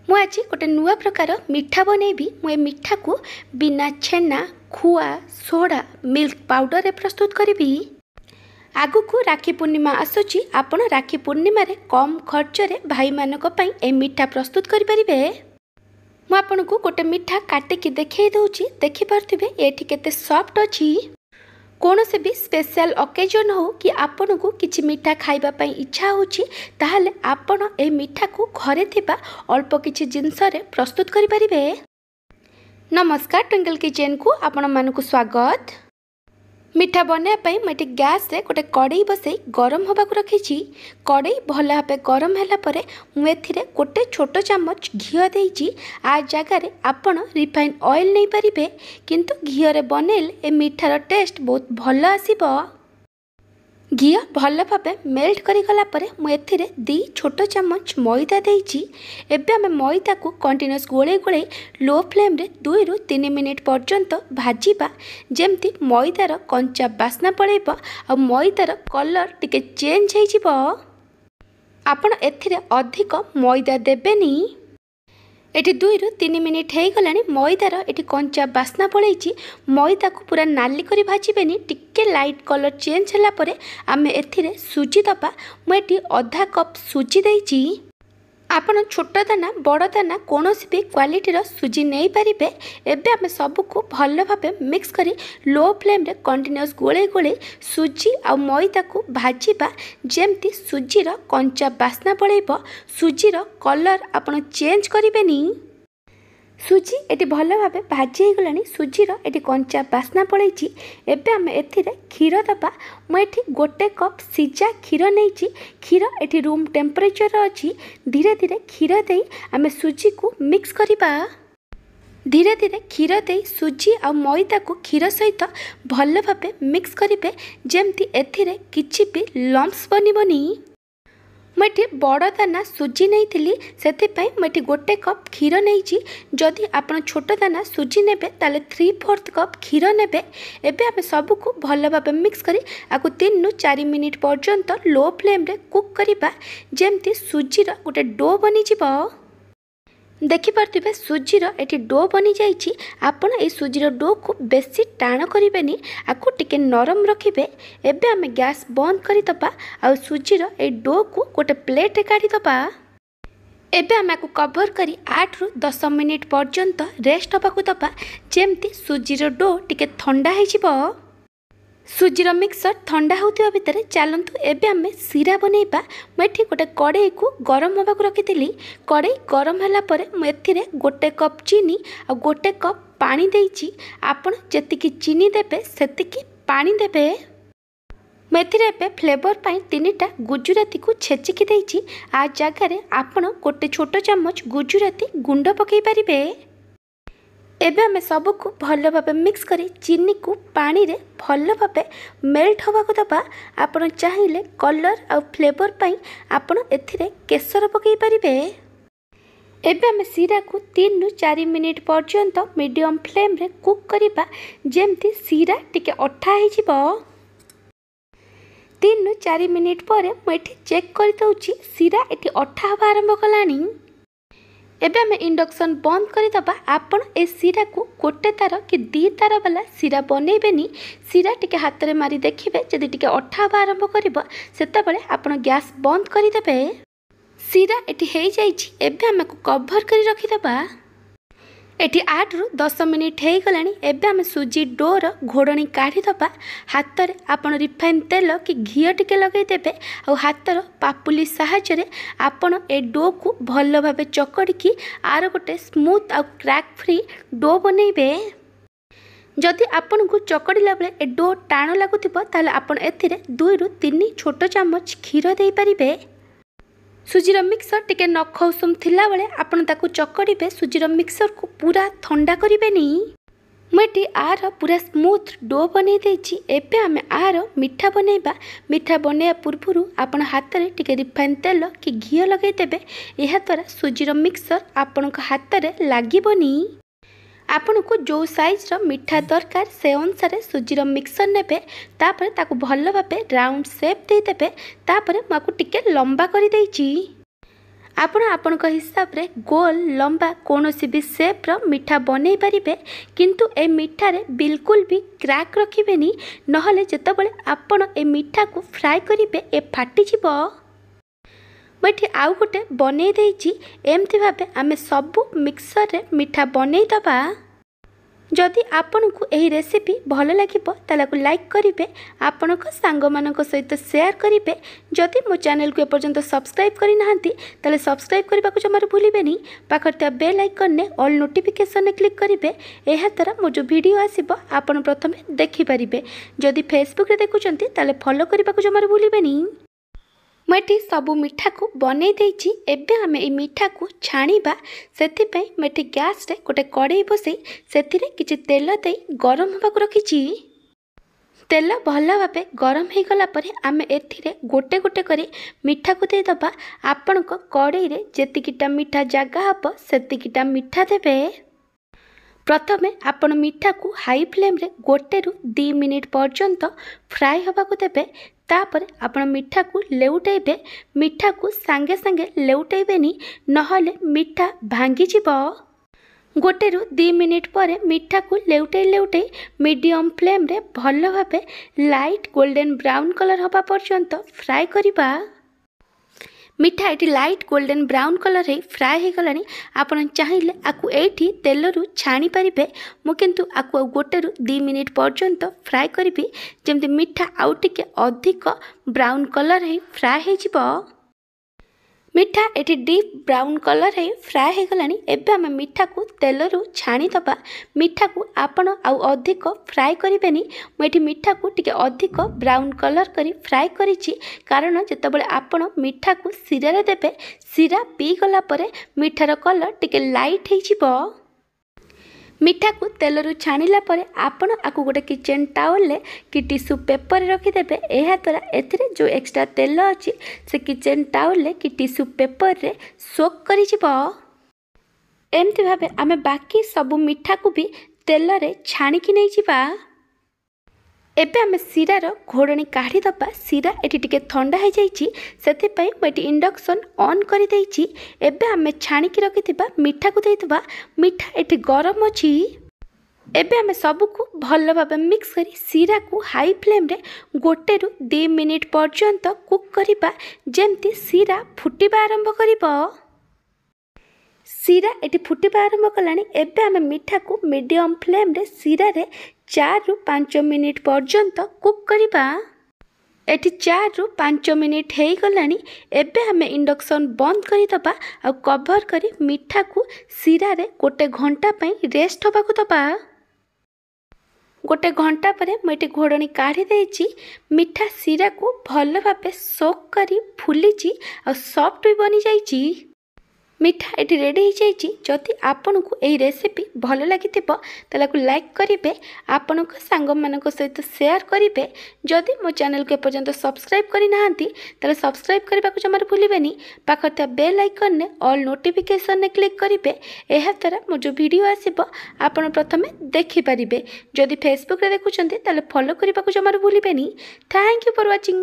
मु आज गोटे नुआ प्रकार मिठा बनैबी। मु मिठा को बिना छेना खुआ सोडा मिल्क पाउडर रे प्रस्तुत करी। आगु को राखी पूर्णिमा आसुची। आपण राखी पूर्णिमा रे कम खर्च रे भाई मानक पई ए मिठा प्रस्तुत करि परिबे। मु आपन को गोटे मिठा काटिकी देखै दउची। देखि परथिबे एठी केते सॉफ्ट अछि। कौन से भी स्पेशल ओकेजन हो कि आपन को किछि मिठा खाइबा पई इच्छा होची ताहले आपण ए मिठा को घरे थिबा अल्प किछि जिंस रे प्रस्तुत करि परिबे। नमस्कार, ट्विंकल किचन को आपण मानकु स्वागत। मिठा बने पई मटे गैस रे गोटे कड़ई बसई गरम होबा को रखिछि। कड़ई भला भाबे गरम हैला परे मु एथिरे गोटे छोटो चम्मच घियो देइछि। आ जगह रे आपण रिफाइन ऑयल नै परिबे, किंतु घियो रे बनेल ए मिठार टेस्ट बहुत भल आसीबो। घियो भल भाबे मेल्ट करी गला परे मु एथिरे 2 छोटो चम्मच मैदा देइछि। एबे हम मैदा को कंटीन्यूअस गोळे गोळे लो फ्लेम रे 2 रु 3 मिनिट पर्यंत भाजीबा। जेमती मैदार कंचा बास्ना पळेबो आ मैदार कलर टिके चेंज हे जिवो। आपण एथिरे अधिक मैदा देबेनी। एटी 2 रु 3 मिनिट हे गलानी। मैदार एटी कंचा बास्ना पळेछि। मैदा को पूरा नाली करी भाजीबेनी। टिके लाइट कलर चेंज होला परे आमे एथिरे सुजी दबा। मु एटी आधा कप सुजी देइछि। आपण छोट दाना बड़ दाना कोनोसी भी क्वालिटी रो सुजी नै परिबे। एबे आमे सब को भल भाबे मिक्स करी लो फ्लेम रे कंटीन्यूअस गोळे गोळे सुजी आ मैदा को भाजीबा। जेमती सुजी रो कंचा बास्ना पळेबो। सुजी रो कलर आपण चेंज करिबेनी। सुजी एटी भल भाबे भाजी हे गलानी। सुजी रो एटी कंचा बास्ना पळेछि। एबे आमे एथिरे खीर दबा। मु एठी गोटे कप सिजा खीर नैछि। खीर एठी रूम टेम्परेचर अछि। धीरे धीरे खीर देई आमे सुजी को मिक्स करिबा। धीरे धीरे खीर देई सुजी आ मैदा को खीर सहित भल भाबे मिक्स करिबे। जेमती एथिरे किछि भी लम्प्स बनिबोनी। मैं बड़ दाना सुजी नहीं थी से मैं गोटे कप खीर नहीं। जदि आप छोट दाना सुजी ने ताले 3/4 कप खीर ने। एबे आमे सब को भल भाबे मिक्स करी आकु 3 रु 4 मिनिट पर्यंत लो फ्लेम रे कुक करिबा। जेमती सुजीर गोटे डो बनी जिवो। देखि पारथिबे सुजीर एटी डो बनी जाइछि। आपण ए सुजीर डो को बेसी टाण करिबेनी। आकु टिके नरम रखिबे। एबे आमे गैस बंद करि दबा आ सुजीर ए डो को गोटे प्लेट रे काढी दबा। एबे आमे को कवर करी 8 रु 10 मिनिट पर्यंत रेस्ट होबाकू दबा। जेमती सुजीर डो टिके ठंडा हे जिवो। सुजीर मिक्सर ठंडा होतिबा भितरे चलंतु एबे आमे सीरा बनेबा। मैं गोटे कड़ई को गरम होबा को रखिथिली। कड़ई गरम होला परे मु एथिरे गोटे कप चीनी आ गोटे कप पानी देइछि। आपण जेतिकी चीनी देबे सेतिकी पानी देबे। मैं एथिरे एबे फ्लेवर पाई 3टा गुजराती को छेचिकी देइछि। आ जगह रे आपण गोटे छोटो चम्मच गुजराती गुंड पकई परिबे। एबे हमें सब को भल भाबे मिक्स करी चीनी को पानी रे भल भाबे मेल्ट होबा को दबा। आपण चाहिले कलर आ फ्लेवर पाई आपण एथिरे केसर पकई परिबे। एबे हमें सीरा को 3 रु 4 मिनिट पर्यंत मीडियम फ्लेम रे कुक करिबा। जेमती सीरा टिके अठा हे जिवो। 3 रु 4 मिनिट परे मु एठी चेक करि दउची सीरा एठी अठा होबा आरंभ कलानी। एबे हमें इंडक्शन बंद करी दबा। आपण ए सीरा को गोटे तार कि 2 तार वाला सीरा बनेबेनी। सीरा टिके हाथ रे मारी देखिबे जदि टिके अठा होबा आरंभ करिबो सेता बेले आपण गैस बंद करी देबे। सीरा एठी हेई जाइछि। एबे हमें को कवर करी रखि दबा। एठी 8 रु 10 मिनिट हे गलानी। एबे हम सुजी डोर घोड़णी काढ़ी दबा। हाथ रे आपण रिफाइन तेल कि घियो टिके लगै देबे आ हाथर पापुली सहायता रे आपण ए डो को भल भाबे चकड़ी की आर गोटे स्मूथ आ क्रैक फ्री डो बनेबे। जदि आपण को चकड़ीला बेले ए डो टाण लागुथिबो ताले आपण एथिरे 2 रु 3 छोटो चम्मच खीर देई परिबे। सुजीर मिक्सर टिके नख उषुम थिला बेले आपण ताकू चकड़ीबे। सुजीर मिक्सर को पूरा ठंडा करिबेनी। मुटी आर पूरा स्मूथ डो बनै देछि। एबे आमे आर मिठा बनेबा। मिठा बनेया पूर्वरु आपण हाथ रे टिके रिफाइन तेल कि घियो लगै देबे। एहा द्वारा सुजीर मिक्सर आपण को हाथ रे लागिबोनी। आपन को जो साइज रो मिठा दरकार से अनुसार सुजीर मिक्सर नेबे। तापर ताकू भल भाबे राउंड शेप दे देबे। तापर माकू टिके लंबा करि देइछि। ଆପଣ ଆପଣଙ୍କ ହିସାବରେ ଗୋଲ ଲମ୍ବା କୌଣସି ବି ସେପ୍ର ମିଠା ବନେଇ ପାରିବେ, କିନ୍ତୁ ଏ ମିଠାରେ ବିଲକୁଲ ବି କ୍ରାକ୍ ରଖିବେନି, ନହେଲେ ଯେତେବେଳେ ଆପଣ ଏ ମିଠାକୁ ଫ୍ରାଏ କରିବେ ଏ ଫାଟିଯିବ। ମୁଁ ଏଠି ଆଉ ଗୋଟେ ବନେଇ ଦେଇଛି। ଏମିତି ଭାବେ ଆମେ ସବୁ ମିକ୍ସରରେ ମିଠା ବନେଇଦେବା। ଯଦି ଆପଣଙ୍କୁ ଏହି ରେସିପି ଭଲ ଲାଗିବ ତାହେଲେ ଲାଇକ୍ କରିବେ, ଆପଣଙ୍କ ସାଙ୍ଗମାନଙ୍କ ସହିତ ସେୟାର କରିବେ। ଯଦି ମୋ ଚ୍ୟାନେଲକୁ ଏପର୍ଯ୍ୟନ୍ତ ସବସ୍କ୍ରାଇବ୍ କରିନାହାନ୍ତି ତାହେଲେ ସବସ୍କ୍ରାଇବ୍ କରିବାକୁ ଜମାରୁ ଭୁଲିବେନି। ପାଖରେ ଥିବା ବେଲ୍ ଆଇକନ୍ରେ ଅଲ୍ ନୋଟିଫିକେସନ୍ରେ କ୍ଲିକ୍ କରିବେ। ଏହାଦ୍ୱାରା ମୋ ଯେଉଁ ଭିଡ଼ିଓ ଆସିବ ଆପଣ ପ୍ରଥମେ ଦେଖିପାରିବେ। ଯଦି ଫେସବୁକ୍ରେ ଦେଖୁଛନ୍ତି ତାହେଲେ ଫଲୋ କରିବାକୁ ଜମାରୁ ଭୁଲିବେନି। ମୁଁ ଏଠି ସବୁ ମିଠାକୁ ବନେଇ ଦେଇଛି। ଏବେ ଆମେ এই ମିଠାକୁ ଛାଣିବା। ସେଥିପାଇଁ ମୁଁ ଏଠି ଗ୍ୟାସ୍ରେ ଗୋଟେ କଡ଼େଇ ବସାଇ ସେଥିରେ କିଛି ତେଲ ଦେଇ ଗରମ ହେବାକୁ ରଖିଛି। ତେଲ ଭଲ ଭାବେ ଗରମ ହୋଇଗଲା ପରେ ଆମେ ଏଥିରେ ଗୋଟେ ଗୋଟେ କରି ମିଠାକୁ ଦେଇଦେବା। ଆପଣଙ୍କ କଡ଼େଇରେ ଯେତିକିଟା ମିଠା ଜାଗା ହେବ ସେତିକିଟା ମିଠା ଦେବେ। ପ୍ରଥମେ ଆପଣ ମିଠାକୁ ହାଇ ଫ୍ଲେମ୍ରେ 1ରୁ 2 ମିନିଟ୍ ପର୍ଯ୍ୟନ୍ତ ଫ୍ରାଏ ହେବାକୁ ଦେବେ। ତାପରେ ଆପଣ ମିଠାକୁ ଲେଉଟାଇବେ। ମିଠାକୁ ସାଙ୍ଗେ ସାଙ୍ଗେ ଲେଉଟାଇବେନି, ନହେଲେ ମିଠା ଭାଙ୍ଗିଯିବ। 1ରୁ 2 ମିନିଟ୍ ପରେ ମିଠାକୁ ଲେଉଟାଇ ଲେଉଟାଇ ମିଡ଼ିୟମ୍ ଫ୍ଲେମ୍ରେ ଭଲ ଭାବେ ଲାଇଟ୍ ଗୋଲ୍ଡେନ୍ ବ୍ରାଉନ୍ କଲର୍ ହେବା ପର୍ଯ୍ୟନ୍ତ ଫ୍ରାଏ କରିବା। ମିଠା ଏଠି ଲାଇଟ୍ ଗୋଲ୍ଡେନ୍ ବ୍ରାଉନ୍ କଲର୍ ହେଇ ଫ୍ରାଏ ହୋଇଗଲାଣି। ଆପଣ ଚାହିଁଲେ ଆକୁ ଏଇଠି ତେଲରୁ ଛାଣିପାରିବେ। ମୁଁ କିନ୍ତୁ ଆକୁ ଆଉ 1ରୁ 2 ମିନିଟ୍ ପର୍ଯ୍ୟନ୍ତ ଫ୍ରାଏ କରିବି, ଯେମିତି ମିଠା ଆଉ ଟିକେ ଅଧିକ ବ୍ରାଉନ୍ କଲର୍ ହେଇ ଫ୍ରାଏ ହୋଇଯିବ। ମିଠା ଏଠି ଡିପ୍ ବ୍ରାଉନ୍ କଲର୍ ହେଇ ଫ୍ରାଏ ହୋଇଗଲାଣି। ଏବେ ଆମେ ମିଠାକୁ ତେଲରୁ ଛାଣିଦେବା। ମିଠାକୁ ଆପଣ ଆଉ ଅଧିକ ଫ୍ରାଏ କରିବେନି। ମୁଁ ଏଠି ମିଠାକୁ ଟିକେ ଅଧିକ ବ୍ରାଉନ୍ କଲର୍ କରି ଫ୍ରାଏ କରିଛି, କାରଣ ଯେତେବେଳେ ଆପଣ ମିଠାକୁ ଶିରାରେ ଦେବେ, ଶିରା ପିଇଗଲା ପରେ ମିଠାର କଲର୍ ଟିକେ ଲାଇଟ୍ ହେଇଯିବ। ମିଠାକୁ ତେଲରୁ ଛାଣିଲା ପରେ ଆପଣ ଆକୁ ଗୋଟେ କିଚେନ୍ ଟାୱେଲ୍ରେ କି ଟିସ୍ୟୁ ପେପର୍ରେ ରଖିଦେବେ। ଏହାଦ୍ୱାରା ଏଥିରେ ଯେଉଁ ଏକ୍ସଟ୍ରା ତେଲ ଅଛି ସେ କିଚେନ୍ ଟାୱେଲ୍ରେ କି ଟିସ୍ୟୁ ପେପର୍ରେ ସୋକ୍ କରିଯିବ। ଏମିତି ଭାବେ ଆମେ ବାକି ସବୁ ମିଠାକୁ ବି ତେଲରେ ଛାଣିକି ନେଇଯିବା। ଏବେ ଆମେ ଶିରାର ଘୋଡ଼ଣୀ କାଢ଼ିଦେବା। ଶିରା ଏଠି ଟିକେ ଥଣ୍ଡା ହୋଇଯାଇଛି, ସେଥିପାଇଁ ମୁଁ ଏଠି ଇଣ୍ଡକ୍ସନ୍ ଅନ୍ କରିଦେଇଛି। ଏବେ ଆମେ ଛାଣିକି ରଖିଥିବା ମିଠାକୁ ଦେଇଦେବା। ମିଠା ଏଠି ଗରମ ଅଛି। ଏବେ ଆମେ ସବୁକୁ ଭଲ ଭାବେ ମିକ୍ସ କରି ଶିରାକୁ ହାଇ ଫ୍ଲେମ୍ରେ 1ରୁ 2 ମିନିଟ୍ ପର୍ଯ୍ୟନ୍ତ କୁକ୍ କରିବା, ଯେମିତି ଶିରା ଫୁଟିବା ଆରମ୍ଭ କରିବ। ଶିରା ଏଠି ଫୁଟିବା ଆରମ୍ଭ କଲାଣି। ଏବେ ଆମେ ମିଠାକୁ ମିଡ଼ିୟମ୍ ଫ୍ଲେମ୍ରେ ଶିରାରେ 4ରୁ 5 ମିନିଟ୍ ପର୍ଯ୍ୟନ୍ତ କୁକ୍ କରିବା। ଏଠି 4ରୁ 5 ମିନିଟ୍ ହୋଇଗଲାଣି। ଏବେ ଆମେ ଇଣ୍ଡକ୍ସନ୍ ବନ୍ଦ କରିଦେବା ଆଉ କଭର୍ କରି ମିଠାକୁ ଶିରାରେ 1 ଘଣ୍ଟା ପାଇଁ ରେଷ୍ଟ ହେବାକୁ ଦେବା। 1 ଘଣ୍ଟା ପରେ ମୁଁ ଏଠି ଘୋଡ଼ଣୀ କାଢ଼ି ଦେଇଛି। ମିଠା ଶିରାକୁ ଭଲ ଭାବେ ସୋକ୍ କରି ଫୁଲିଛି ଆଉ ସଫ୍ଟ ବି ବନିଯାଇଛି। ମିଠା ଏଠି ରେଡ଼ି ହୋଇଯାଇଛି। ଯଦି ଆପଣଙ୍କୁ ଏହି ରେସିପି ଭଲ ଲାଗିଥିବ ତାହେଲେ ଲାଇକ୍ କରିବେ, ଆପଣଙ୍କ ସାଙ୍ଗମାନଙ୍କ ସହିତ ସେୟାର କରିବେ। ଯଦି ମୋ ଚ୍ୟାନେଲକୁ ଏପର୍ଯ୍ୟନ୍ତ ସବସ୍କ୍ରାଇବ୍ କରିନାହାନ୍ତି ତାହେଲେ ସବସ୍କ୍ରାଇବ୍ କରିବାକୁ ଜମାରୁ ଭୁଲିବେନି। ପାଖରେ ଥିବା ବେଲ୍ ଆଇକନ୍ରେ ଅଲ୍ ନୋଟିଫିକେସନ୍ରେ କ୍ଲିକ୍ କରିବେ। ଏହାଦ୍ୱାରା ମୋ ଯେଉଁ ଭିଡ଼ିଓ ଆସିବ ଆପଣ ପ୍ରଥମେ ଦେଖିପାରିବେ। ଯଦି ଫେସବୁକ୍ରେ ଦେଖୁଛନ୍ତି ତାହେଲେ ଫଲୋ କରିବାକୁ ଜମାରୁ ଭୁଲିବେନି। Thank you for watching.